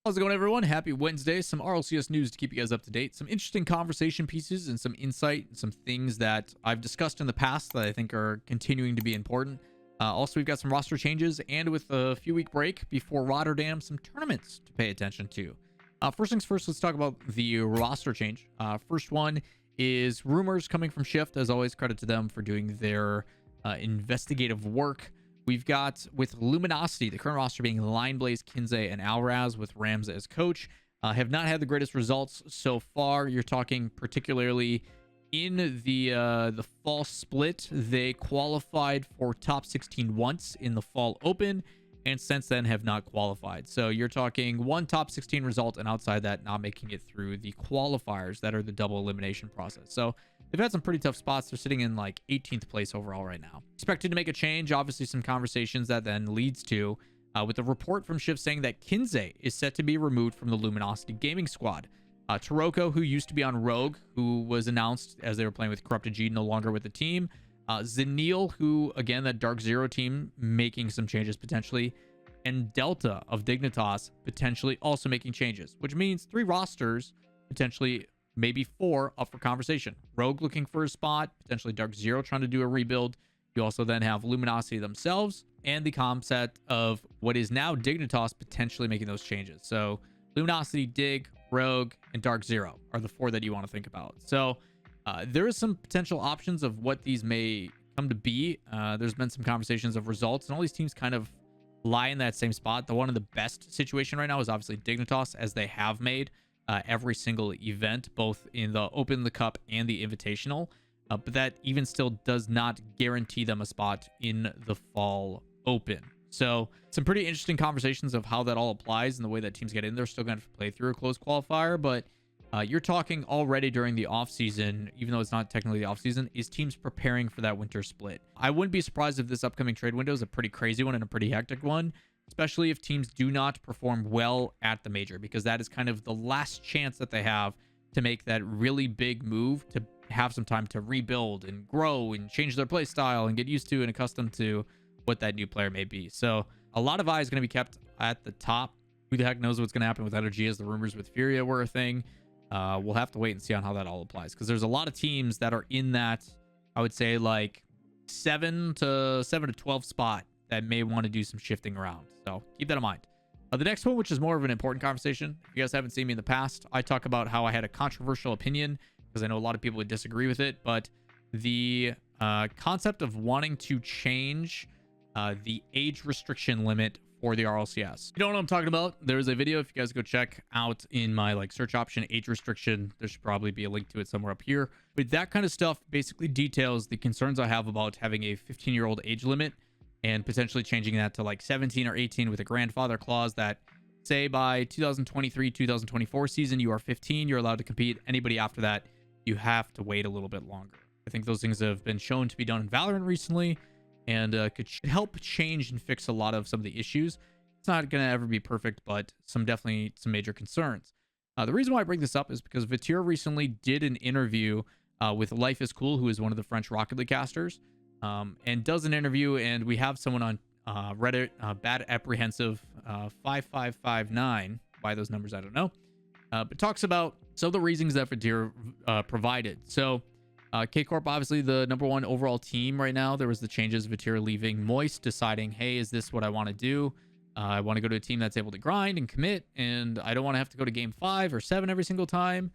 How's it going, everyone? Happy Wednesday. Some RLCS news to keep you guys up to date. Some interesting conversation pieces and some insight and some things that I've discussed in the past that I think are continuing to be important. Also, we've got some roster changes, and with a few-week break before Rotterdam, some tournaments to pay attention to. First things first, let's talk about the roster change. First one is rumors coming from Shift. As always, credit to them for doing their investigative work. We've got, with Luminosity, the current roster being Lineblaze, Kinsey, and Alraz, with Rams as coach. Have not had the greatest results so far. You're talking particularly in the fall split. They qualified for top 16 once in the fall open, and since then have not qualified. So you're talking one top 16 result, and outside that, not making it through the qualifiers that are the double elimination process. So they've had some pretty tough spots. They're sitting in like 18th place overall right now. Expected to make a change. Obviously, some conversations that then leads to with a report from Shift saying that Kinsey is set to be removed from the Luminosity gaming squad. Taroko, who used to be on Rogue, who was announced as they were playing with Corrupted G, no longer with the team. Zenil, who, again, that Dark Zero team, making some changes potentially. And Delta of Dignitas potentially also making changes, which means 3 rosters, potentially maybe 4, up for conversation. Rogue looking for a spot, potentially Dark Zero trying to do a rebuild. You also then have Luminosity themselves and the concept of what is now Dignitas potentially making those changes. So Luminosity, Dig, Rogue, and Dark Zero are the 4 that you want to think about. So there is some potential options of what these may come to be. There's been some conversations of results, and all these teams kind of lie in that same spot. The one of the best situation right now is obviously Dignitas, as they have made every single event, both in the Open, the Cup, and the Invitational. But that even still does not guarantee them a spot in the Fall Open. So some pretty interesting conversations of how that all applies and the way that teams get in. They're still going to play through a close qualifier, but you're talking already during the offseason, even though it's not technically the offseason, is teams preparing for that winter split. I wouldn't be surprised if this upcoming trade window is a pretty crazy one and a pretty hectic one, especially if teams do not perform well at the major, because that is kind of the last chance that they have to make that really big move, to have some time to rebuild and grow and change their play style and get used to and accustomed to what that new player may be. So a lot of eyes going to be kept at the top. Who the heck knows what's going to happen with Energy, as the rumors with Furia were a thing. We'll have to wait and see on how that all applies, because there's a lot of teams that are in that, I would say, like 7 to 12 spot that may want to do some shifting around. So keep that in mind. The next one, which is more of an important conversation. If you guys haven't seen me in the past, I talk about how I had a controversial opinion, because I know a lot of people would disagree with it, but the concept of wanting to change the age restriction limit for the RLCS. You don't know what I'm talking about? There's a video, if you guys go check out in my search option, age restriction, there should probably be a link to it somewhere up here. But that kind of stuff basically details the concerns I have about having a 15-year-old age limit and potentially changing that to 17 or 18 with a grandfather clause that, say, by 2023-2024 season, you are 15, you're allowed to compete. Anybody after that, you have to wait a little bit longer. I think those things have been shown to be done in Valorant recently, and could help change and fix a lot of some of the issues. It's not going to ever be perfect, but definitely some major concerns. The reason why I bring this up is because Vatira recently did an interview with Life is Cool, who is one of the French Rocket League casters, and does an interview, and we have someone on Reddit, Bad Apprehensive 5559, why those numbers I don't know, but talks about some of the reasons that Vatira provided. So K-Corp, obviously the #1 overall team right now. There was the changes, Vatira leaving Moist, deciding, hey, is this what I want to do? I want to go to a team that's able to grind and commit, and I don't want to have to go to game 5 or 7 every single time,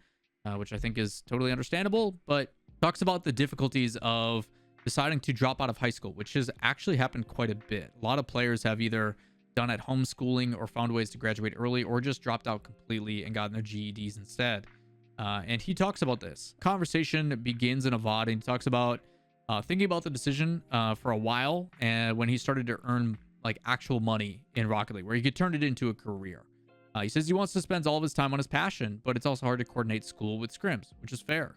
which I think is totally understandable, but talks about the difficulties of deciding to drop out of high school, which has actually happened quite a bit. A lot of players have either done at homeschooling or found ways to graduate early, or just dropped out completely and gotten their GEDs instead. And he talks about this. Conversation begins in a VOD, and he talks about thinking about the decision for a while, and when he started to earn actual money in Rocket League, where he could turn it into a career. He says he wants to spend all of his time on his passion, but it's also hard to coordinate school with scrims, which is fair.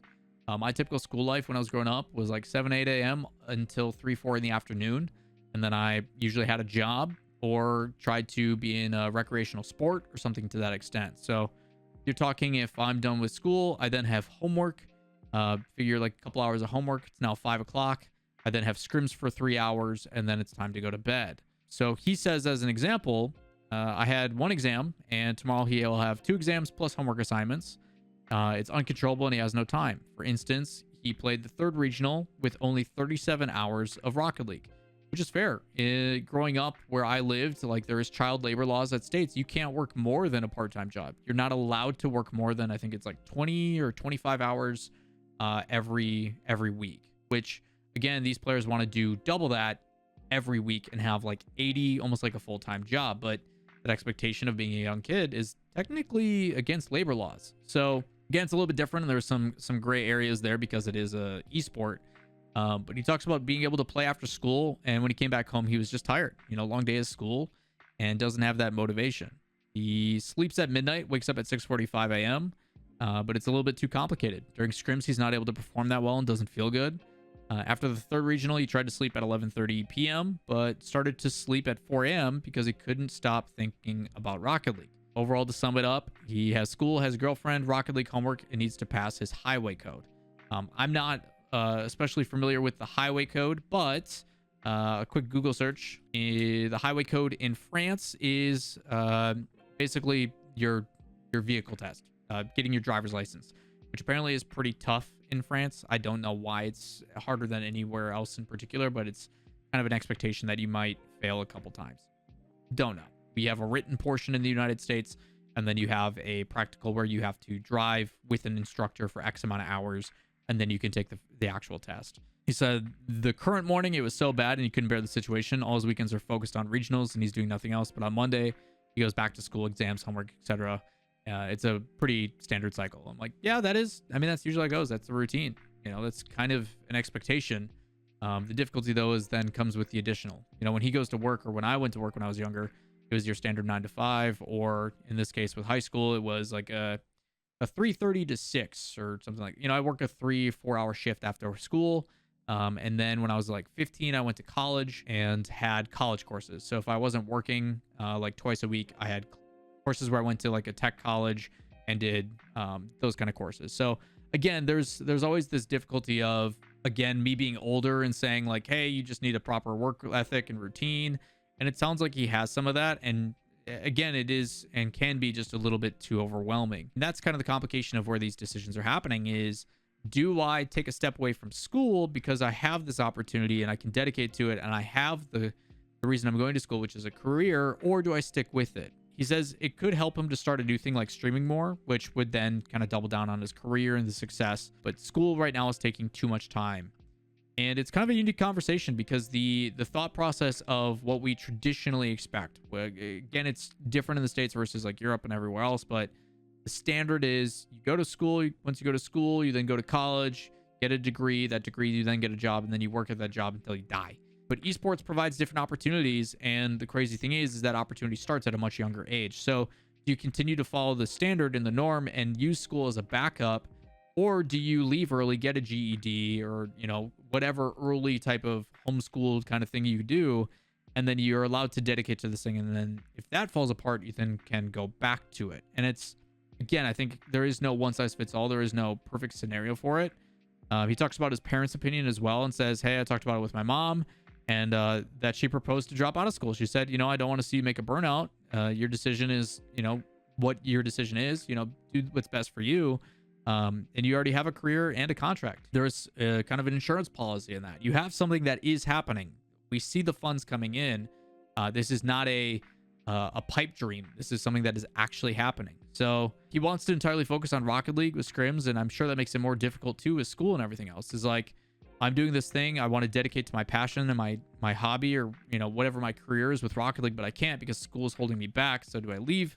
My typical school life when I was growing up was 7, 8 a.m. until 3, 4 in the afternoon, and then I usually had a job or tried to be in a recreational sport or something to that extent. So you're talking, if I'm done with school, I then have homework. Figure a couple hours of homework. It's now 5 o'clock. I then have scrims for 3 hours, and then it's time to go to bed. So he says, as an example, I had one exam, and tomorrow he will have 2 exams plus homework assignments. It's uncontrollable and he has no time. For instance, he played the 3rd regional with only 37 hours of Rocket League, which is fair. Growing up where I lived, like, there is child labor laws that states you can't work more than a part-time job. You're not allowed to work more than, I think it's like 20 or 25 hours every week, which, again, these players want to do double that every week and have like 80, almost like a full-time job. But that expectation of being a young kid is technically against labor laws. So again, it's a little bit different, and there's some gray areas there because it is a esport. But he talks about being able to play after school, and when he came back home, he was just tired. Long day of school, and doesn't have that motivation. He sleeps at midnight, wakes up at 6:45 a.m., but it's a little bit too complicated. During scrims, he's not able to perform that well and doesn't feel good. After the 3rd regional, he tried to sleep at 11:30 p.m., but started to sleep at 4 a.m. because he couldn't stop thinking about Rocket League. Overall, to sum it up, he has school, has a girlfriend, Rocket League homework, and needs to pass his highway code. I'm not especially familiar with the highway code, but a quick Google search. The highway code in France is basically your vehicle test, getting your driver's license, which apparently is pretty tough in France. I don't know why it's harder than anywhere else in particular, but it's kind of an expectation that you might fail a couple times. Don't know. We have a written portion in the United States, and then you have a practical where you have to drive with an instructor for X amount of hours, and then you can take the actual test. He said the current morning it was so bad and he couldn't bear the situation. All his weekends are focused on regionals and he's doing nothing else. But on Monday, he goes back to school, exams, homework, etc. It's a pretty standard cycle. I'm like, yeah, that's usually how it goes. That's the routine. That's kind of an expectation. The difficulty, though, is then comes with the additional. When he goes to work, or when I went to work when I was younger, it was your standard 9 to 5, or in this case with high school, it was like a 3:30 to 6 or something like. I work a 3-4 hour shift after school. And then when I was like 15, I went to college and had college courses. So if I wasn't working like twice a week, I had courses where I went to like a tech college and did those kind of courses. So again, there's always this difficulty of, again, me being older and saying like, hey, you just need a proper work ethic and routine. And it sounds like he has some of that. And again, it is and can be just a little bit too overwhelming. And that's kind of the complication of where these decisions are happening is, do I take a step away from school because I have this opportunity and I can dedicate to it and I have the reason I'm going to school, which is a career, or do I stick with it? He says it could help him to start a new thing like streaming more, which would then kind of double down on his career and the success. But school right now is taking too much time. And it's kind of a unique conversation because the thought process of what we traditionally expect, again, it's different in the States versus like Europe and everywhere else, but the standard is you go to school. Once you go to school, you then go to college, get a degree. That degree, you then get a job, and then you work at that job until you die. But esports provides different opportunities, and the crazy thing is that opportunity starts at a much younger age. So do you continue to follow the standard and the norm and use school as a backup, or do you leave early, get a GED, or whatever early type of homeschool kind of thing you do, and then you're allowed to dedicate to this thing, and then if that falls apart, you then can go back to it. And it's, again, I think there is no one size fits all. There is no perfect scenario for it. He talks about his parents' opinion as well and says, hey, I talked about it with my mom, and that she proposed to drop out of school. She said, I don't want to see you make a burnout. Your decision is, what your decision is, do what's best for you. And you already have a career and a contract. There's kind of an insurance policy in that. You have something that is happening. We see the funds coming in. This is not a pipe dream. This is something that is actually happening. So he wants to entirely focus on Rocket League with scrims, and I'm sure that makes it more difficult too with school and everything else. Is like, I'm doing this thing I want to dedicate to my passion and my hobby, or whatever my career is with Rocket League, but I can't because school is holding me back. So do I leave?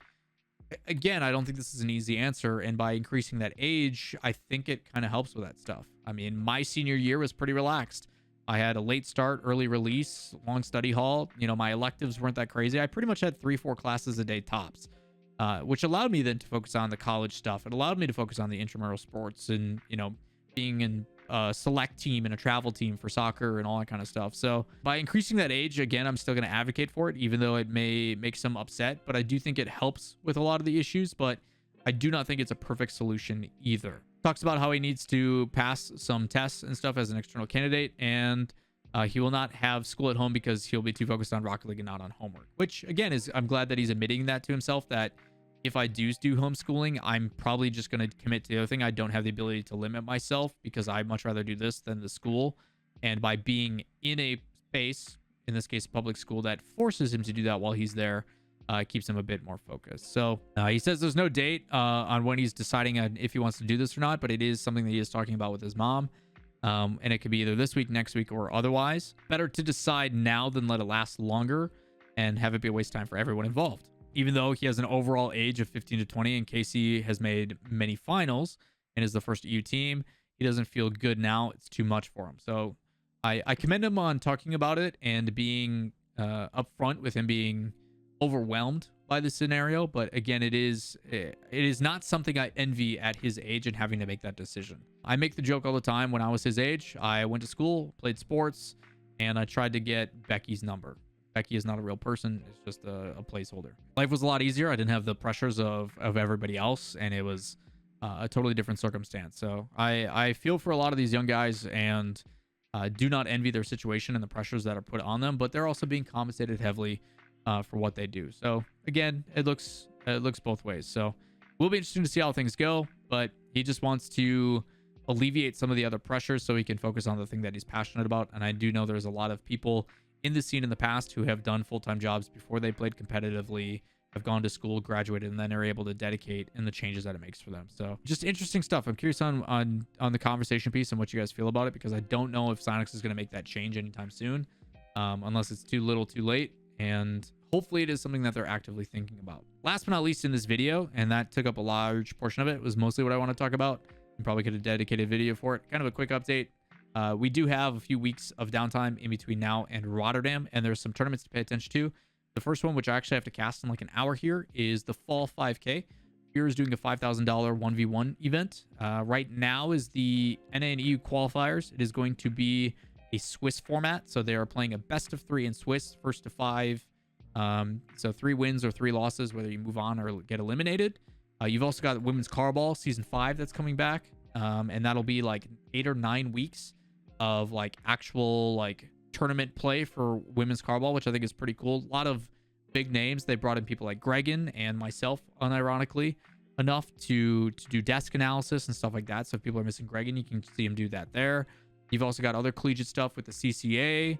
Again, I don't think this is an easy answer, and by increasing that age, I think it kind of helps with that stuff. I mean, my senior year was pretty relaxed. I had a late start, early release, long study hall. My electives weren't that crazy. I pretty much had 3-4 classes a day tops, which allowed me then to focus on the college stuff. It allowed me to focus on the intramural sports and, being in a select team and a travel team for soccer and all that kind of stuff. So by increasing that age, again, I'm still going to advocate for it, even though it may make some upset. But I do think it helps with a lot of the issues, but I do not think it's a perfect solution either. Talks about how he needs to pass some tests and stuff as an external candidate, and He will not have school at home because he'll be too focused on Rocket League and not on homework, which again is, I'm glad that he's admitting that to himself, that if I do homeschooling, I'm probably just going to commit to the other thing. I don't have the ability to limit myself because I'd much rather do this than the school. And by being in a space, in this case, a public school, that forces him to do that while he's there, keeps him a bit more focused. So he says there's no date on when he's deciding on if he wants to do this or not, but it is something that he is talking about with his mom. And it could be either this week, next week, or otherwise. Better to decide now than let it last longer and have it be a waste of time for everyone involved. Even though he has an overall age of 15 to 20 and KC has made many finals and is the first EU team, he doesn't feel good now. It's too much for him. So I commend him on talking about it and being upfront with him being overwhelmed by the scenario. But again, it is not something I envy at his age and having to make that decision. I make the joke all the time. When I was his age, I went to school, played sports, and I tried to get Becky's number. Becky is not a real person. It's just a placeholder. Life was a lot easier. I didn't have the pressures of everybody else, and it was a totally different circumstance. So I feel for a lot of these young guys and do not envy their situation and the pressures that are put on them, but they're also being compensated heavily for what they do. So again, it looks both ways. So will be interesting to see how things go, but he just wants to alleviate some of the other pressures so he can focus on the thing that he's passionate about. And I do know there's a lot of people in the scene in the past who have done full-time jobs before they played competitively, have gone to school, graduated, and then are able to dedicate in the changes that it makes for them. So just interesting stuff. I'm curious on the conversation piece and what you guys feel about it, because I don't know if Sonics is going to make that change anytime soon, unless it's too little too late. And hopefully it is something that they're actively thinking about. Last but not least in this video, and that took up a large portion of it, was mostly what I want to talk about. I probably could have dedicated a video for it. Kind of a quick update. We do have a few weeks of downtime in between now and Rotterdam, and there's some tournaments to pay attention to. The first one, which I actually have to cast in like an hour here, is the Fall 5K. Here is doing a $5,000 1v1 event. Right now is the NA and EU qualifiers. It is going to be a Swiss format, so they are playing a best of 3 in Swiss, first to 5. So 3 wins or 3 losses, whether you move on or get eliminated. You've also got Women's Carball Season 5 that's coming back, and that'll be like 8 or 9 weeks of like actual like tournament play for Women's Carball, which I think is pretty cool. A lot of big names. They brought in people like Gregan and myself, unironically enough, to do desk analysis and stuff like that. So if people are missing Gregan, you can see him do that there. You've also got other collegiate stuff with the CCA,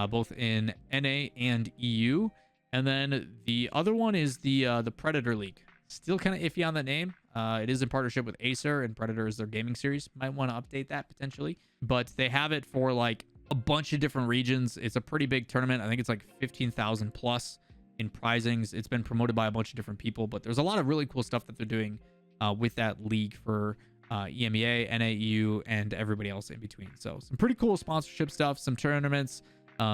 both in NA and EU. And then the other one is the Predator League. Still kind of iffy on that name. It is in partnership with Acer, and Predator is their gaming series. Might want to update that potentially. But they have it for like a bunch of different regions. It's a pretty big tournament. I think it's like 15,000 plus in prizings. It's been promoted by a bunch of different people, but there's a lot of really cool stuff that they're doing with that league for EMEA, NAEU, and everybody else in between. So some pretty cool sponsorship stuff, some tournaments,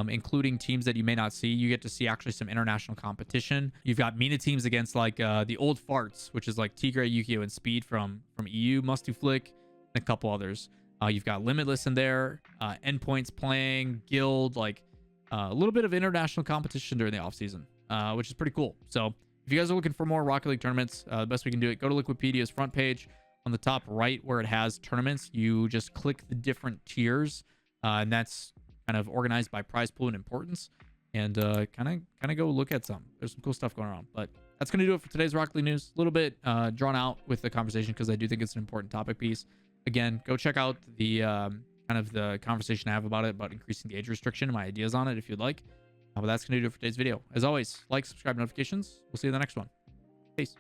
including teams that you may not see. You get to see actually some international competition. You've got MENA teams against like the old farts, which is like Tigray, Yukio, and Speed from EU, Musty Flick, and a couple others. You've got Limitless in there, Endpoints playing, Guild, like a little bit of international competition during the off season, which is pretty cool. So if you guys are looking for more Rocket League tournaments, the best we can do it, go to Liquidpedia's front page. On the top right where it has tournaments, you just click the different tiers, and that's kind of organized by prize pool and importance, and kind of go look at some. There's some cool stuff going on. But that's going to do it for today's Rocket League news. A little bit drawn out with the conversation because I do think it's an important topic piece. Again, go check out the kind of the conversation I have about it, about increasing the age restriction and my ideas on it if you'd like. But that's going to do it for today's video. As always, like, subscribe, notifications. We'll see you in the next one. Peace.